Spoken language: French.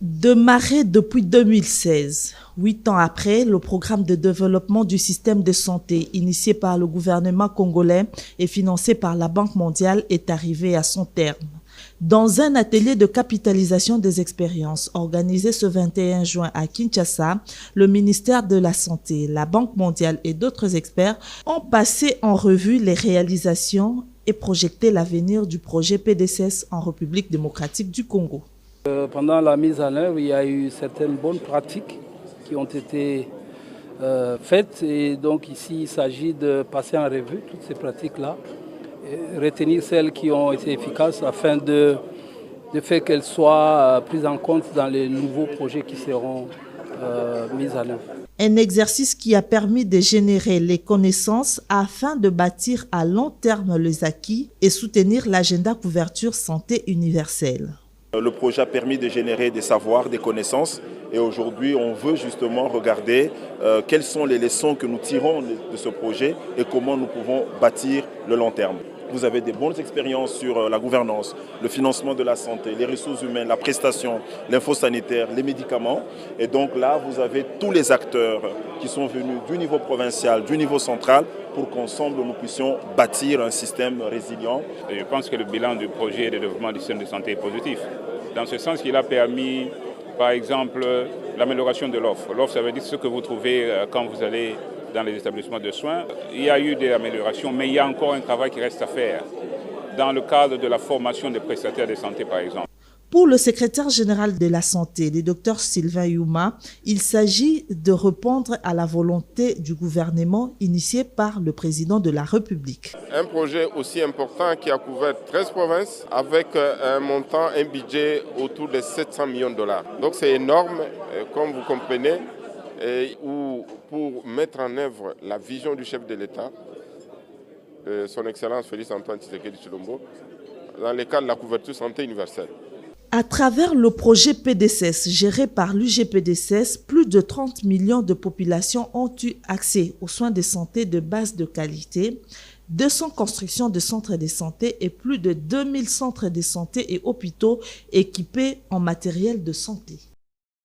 Démarré depuis 2016, 8 ans après, le programme de développement du système de santé initié par le gouvernement congolais et financé par la Banque mondiale est arrivé à son terme. Dans un atelier de capitalisation des expériences organisé ce 21 juin à Kinshasa, le ministère de la Santé, la Banque mondiale et d'autres experts ont passé en revue les réalisations et projeté l'avenir du projet PDCS en République démocratique du Congo. Pendant la mise en œuvre, il y a eu certaines bonnes pratiques qui ont été faites et donc ici il s'agit de passer en revue toutes ces pratiques-là, retenir celles qui ont été efficaces afin de faire qu'elles soient prises en compte dans les nouveaux projets qui seront mis en œuvre. Un exercice qui a permis de générer les connaissances afin de bâtir à long terme les acquis et soutenir l'agenda couverture santé universelle. Le projet a permis de générer des savoirs, des connaissances et aujourd'hui on veut justement regarder quelles sont les leçons que nous tirons de ce projet et comment nous pouvons bâtir le long terme. Vous avez des bonnes expériences sur la gouvernance, le financement de la santé, les ressources humaines, la prestation, l'info sanitaire, les médicaments. Et donc là, vous avez tous les acteurs qui sont venus du niveau provincial, du niveau central, pour qu'ensemble nous puissions bâtir un système résilient. Je pense que le bilan du projet de développement du système de santé est positif. Dans ce sens qu'il a permis, par exemple, l'amélioration de l'offre. L'offre, ça veut dire ce que vous trouvez quand vous allez dans les établissements de soins. Il y a eu des améliorations, mais il y a encore un travail qui reste à faire dans le cadre de la formation des prestataires de santé, par exemple. Pour le secrétaire général de la santé, le Dr Sylvain Youma, il s'agit de répondre à la volonté du gouvernement initiée par le président de la République. Un projet aussi important qui a couvert 13 provinces avec un montant, un budget autour de 700 millions de dollars. Donc c'est énorme, comme vous comprenez, pour mettre en œuvre la vision du chef de l'État, son Excellence Félix Antoine Tshisekedi Tshilombo, dans le cadre de la couverture santé universelle. À travers le projet PDCS géré par l'UGPDCS, plus de 30 millions de populations ont eu accès aux soins de santé de base de qualité, 200 constructions de centres de santé et plus de 2000 centres de santé et hôpitaux équipés en matériel de santé.